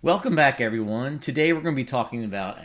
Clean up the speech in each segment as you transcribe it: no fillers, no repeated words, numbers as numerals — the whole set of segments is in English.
Welcome back, everyone. Today we're going to be talking about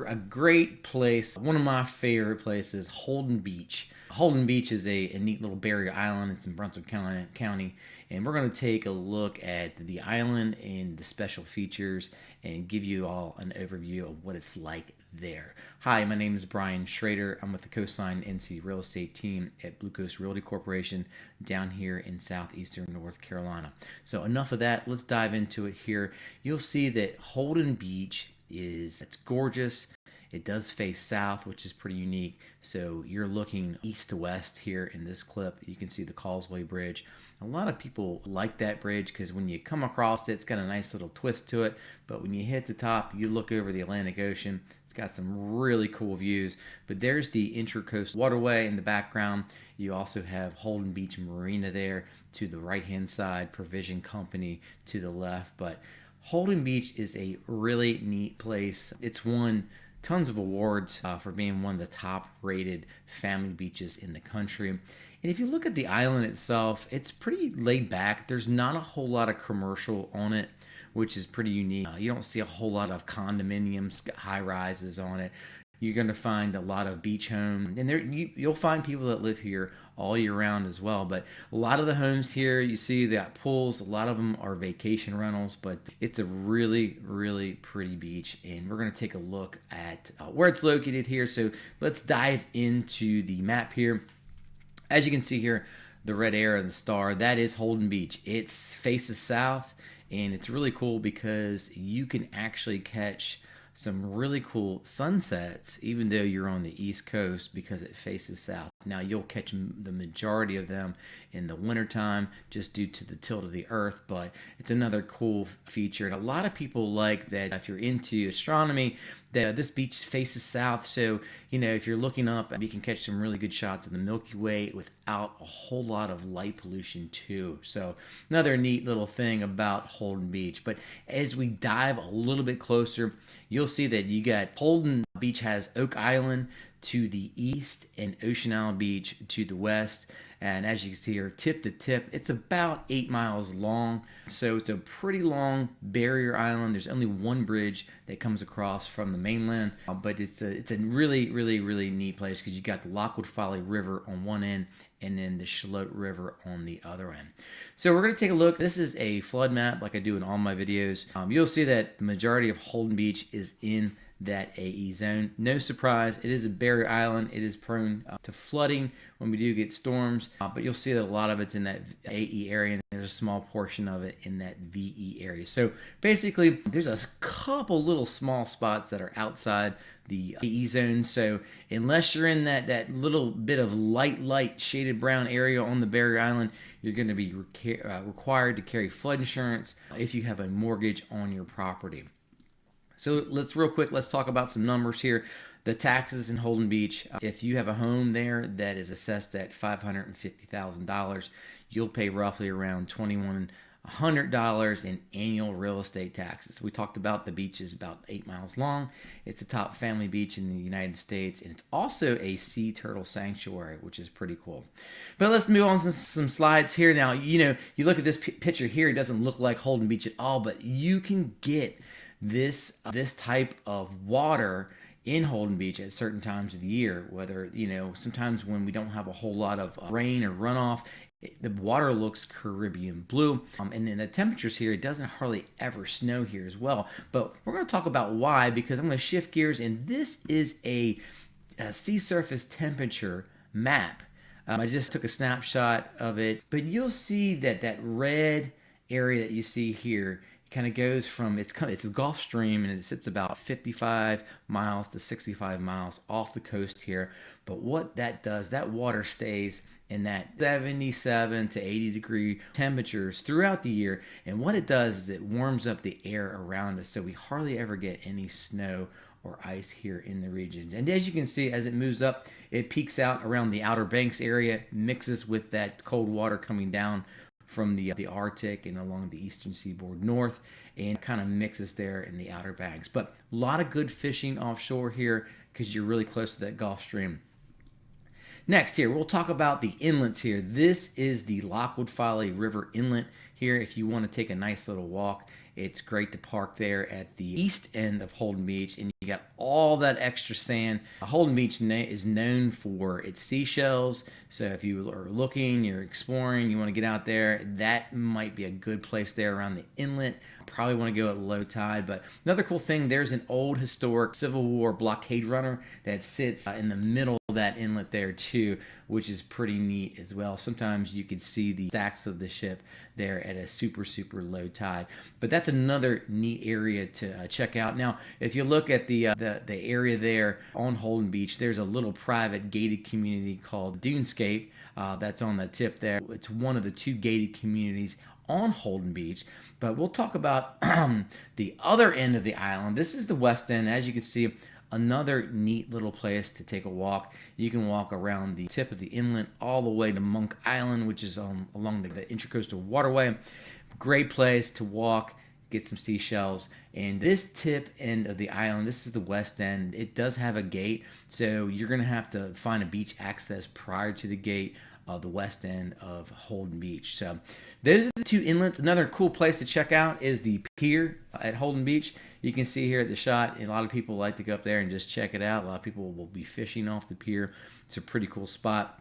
a great place, one of my favorite places, Holden Beach. Holden Beach is a neat little barrier island. It's in Brunswick County, and we're going to take a look at the island and the special features and give you all an overview of what it's like there. Hi, my name is Brian Schrader. I'm with the Coastline NC Real Estate team at BlueCoast Realty Corporation down here in southeastern North Carolina. So enough of that. Let's dive into it here. You'll see that Holden Beach it's gorgeous. It does face south, which is pretty unique. So you're looking east to west here in this clip. You can see the Causeway Bridge. A lot of people like that bridge because when you come across it, it's got a nice little twist to it. But when you hit the top, you look over the Atlantic Ocean. It's got some really cool views. But there's the Intracoastal Waterway in the background. You also have Holden Beach Marina there to the right-hand side, Provision Company to the left. But Holden Beach is a really neat place. It's won tons of awards for being one of the top rated family beaches in the country. And if you look at the island itself, it's pretty laid back. There's not a whole lot of commercial on it, which is pretty unique. You don't see a whole lot of condominiums, high rises on it. You're going to find a lot of beach homes, and you'll find people that live here all year round as well. But a lot of the homes here, you see they got pools. A lot of them are vacation rentals, but it's a really, really pretty beach. And we're going to take a look at where it's located here. So let's dive into the map here. As you can see here, the red arrow and the star, that is Holden Beach. It faces south, and it's really cool because you can actually catch some really cool sunsets even though you're on the east coast because it faces south. Now you'll catch the majority of them in the wintertime just due to the tilt of the earth, but it's another cool feature. And a lot of people like that if you're into astronomy, that this beach faces south, so if you're looking up, you can catch some really good shots of the Milky Way without a whole lot of light pollution too. So another neat little thing about Holden Beach. But as we dive a little bit closer, you'll see that you got Holden Beach has Oak Island to the east and Ocean Isle Beach to the west. And as you can see here, tip to tip, it's about 8 miles long. So it's a pretty long barrier island. There's only one bridge that comes across from the mainland, but it's a really, really, really neat place because you got the Lockwood Folly River on one end and then the Shalote River on the other end. So we're going to take a look. This is a flood map like I do in all my videos. You'll see that the majority of Holden Beach is in that AE zone. No surprise, it is a barrier island. It is prone to flooding when we do get storms, but you'll see that a lot of it's in that AE area, and there's a small portion of it in that VE area. So basically, there's a couple little small spots that are outside the AE zone. So unless you're in that little bit of light shaded brown area on the barrier island, you're going to be required to carry flood insurance if you have a mortgage on your property. So let's talk about some numbers here. The taxes in Holden Beach, if you have a home there that is assessed at $550,000, you'll pay roughly around $2,100 in annual real estate taxes. We talked about the beach is about 8 miles long. It's a top family beach in the United States, and it's also a sea turtle sanctuary, which is pretty cool. But let's move on to some slides here. Now, you look at this picture here, it doesn't look like Holden Beach at all, but you can get this type of water in Holden Beach at certain times of the year, whether sometimes when we don't have a whole lot of rain or runoff, the water looks Caribbean blue, and then the temperatures here, it doesn't hardly ever snow here as well. But we're going to talk about why, because I'm going to shift gears, and this is a sea surface temperature map. I just took a snapshot of it, but you'll see that red area that you see here kind of goes from it's a Gulf Stream, and it sits about 55 miles to 65 miles off the coast here. But what that does, that water stays in that 77 to 80 degree temperatures throughout the year, and what it does is it warms up the air around us, so we hardly ever get any snow or ice here in the region. And as you can see, as it moves up, it peaks out around the Outer Banks area, mixes with that cold water coming down from the Arctic and along the eastern seaboard north, and kind of mixes there in the Outer Banks. But a lot of good fishing offshore here because you're really close to that Gulf Stream. Next here, we'll talk about the inlets here. This is the Lockwood Folly River Inlet here if you want to take a nice little walk It's great to park there at the east end of Holden Beach, and you got all that extra sand. Holden Beach is known for its seashells, so if you are looking, you're exploring, you want to get out there, that might be a good place there around the inlet. Probably want to go at low tide. But another cool thing, there's an old historic Civil War blockade runner that sits in the middle of that inlet there too, which is pretty neat as well. Sometimes you can see the stacks of the ship there at a super low tide. But that's another neat area to check out. Now, if you look at the area there on Holden Beach, there's a little private gated community called Dunescape that's on the tip there. It's one of the 2 gated communities on Holden Beach. But we'll talk about the other end of the island. This is the west end. As you can see, another neat little place to take a walk. You can walk around the tip of the inlet all the way to Monk Island, which is along the Intracoastal Waterway. Great place to walk, get some seashells. And this tip end of the island, this is the west end. It does have a gate, so you're going to have to find a beach access prior to the gate of the west end of Holden Beach. So those are the 2 inlets. Another cool place to check out is the pier at Holden Beach. You can see here at the shot, a lot of people like to go up there and just check it out. A lot of people will be fishing off the pier. It's a pretty cool spot.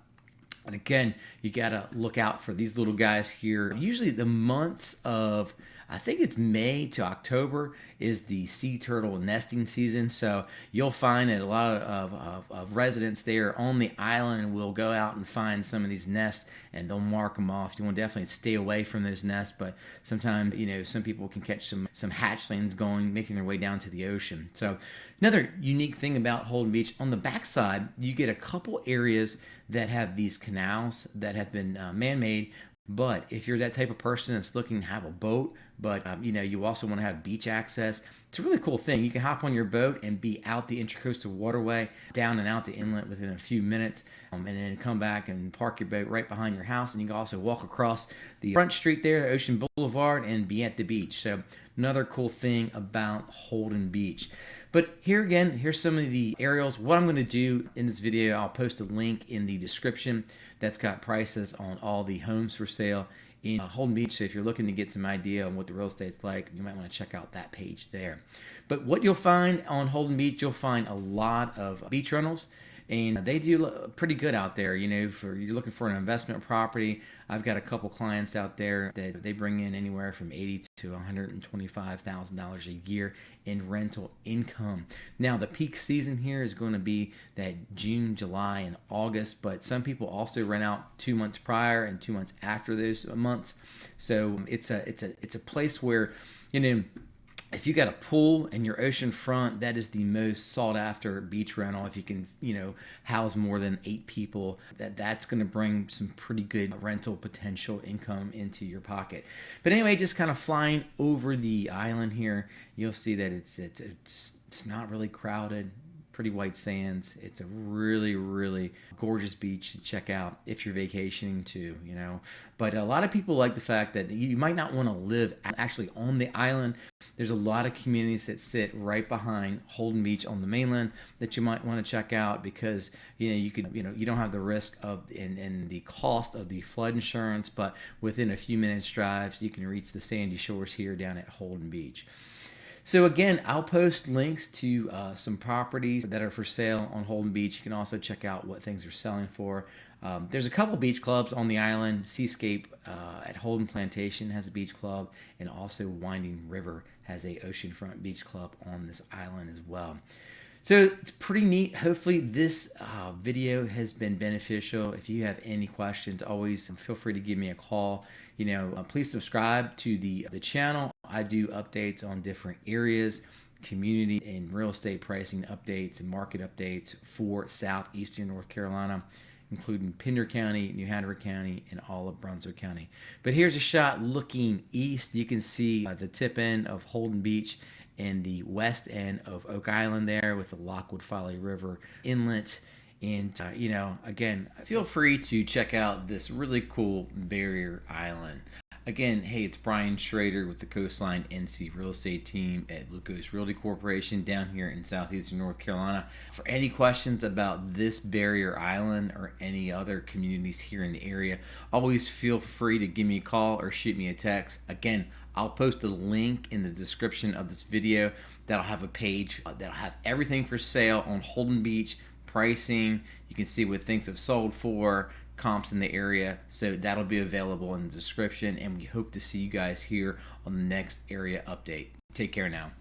And again, you got to look out for these little guys here. Usually the months of, I think it's May to October is the sea turtle nesting season. So you'll find that a lot of residents there on the island will go out and find some of these nests, and they'll mark them off. You want to definitely stay away from those nests, but sometimes, some people can catch some hatchlings making their way down to the ocean. So another unique thing about Holden Beach, on the backside, you get a couple areas that have these canals that have been man-made. But if you're that type of person that's looking to have a boat, but you also want to have beach access, it's a really cool thing. You can hop on your boat and be out the Intracoastal Waterway, down and out the inlet within a few minutes, and then come back and park your boat right behind your house. And you can also walk across the front street there, Ocean Boulevard, and be at the beach. So another cool thing about Holden Beach. But here again, here's some of the aerials. What I'm going to do in this video, I'll post a link in the description that's got prices on all the homes for sale in Holden Beach. So if you're looking to get some idea on what the real estate's like, you might want to check out that page there. But what you'll find on Holden Beach, you'll find a lot of beach rentals. And they do pretty good out there, for you're looking for an investment property. I've got a couple clients out there that they bring in anywhere from $80,000 to $125,000 a year in rental income. Now, the peak season here is going to be that June, July, and August, but some people also rent out 2 months prior and 2 months after those months. So it's a place where, if you got a pool and your ocean front, that is the most sought after beach rental. If you can, house more than 8 people, that's going to bring some pretty good rental potential income into your pocket. But anyway, just kind of flying over the island here, you'll see that it's not really crowded. Pretty white sands. It's a really gorgeous beach to check out if you're vacationing too, But a lot of people like the fact that you might not want to live actually on the island. There's a lot of communities that sit right behind Holden Beach on the mainland that you might want to check out because you don't have the risk of and the cost of the flood insurance, but within a few minutes drives you can reach the sandy shores here down at Holden Beach. So again, I'll post links to some properties that are for sale on Holden Beach. You can also check out what things are selling for. There's a couple beach clubs on the island. Seascape at Holden Plantation has a beach club, and also Winding River has a oceanfront beach club on this island as well. So it's pretty neat. Hopefully this video has been beneficial. If you have any questions, always feel free to give me a call. Please subscribe to the channel. I do updates on different areas, community and real estate pricing updates and market updates for southeastern North Carolina, including Pender County, New Hanover County, and all of Brunswick County. But here's a shot looking east. You can see the tip end of Holden Beach and the west end of Oak Island there with the Lockwood Folly River Inlet. And, again, feel free to check out this really cool barrier island. Again, hey, it's Brian Schrader with the Coastline NC Real Estate Team at BlueCoast Realty Corporation down here in southeastern North Carolina. For any questions about this barrier island or any other communities here in the area, always feel free to give me a call or shoot me a text. Again, I'll post a link in the description of this video that'll have a page that'll have everything for sale on Holden Beach, pricing. You can see what things have sold for, comps in the area, so that'll be available in the description, and we hope to see you guys here on the next area update. Take care now.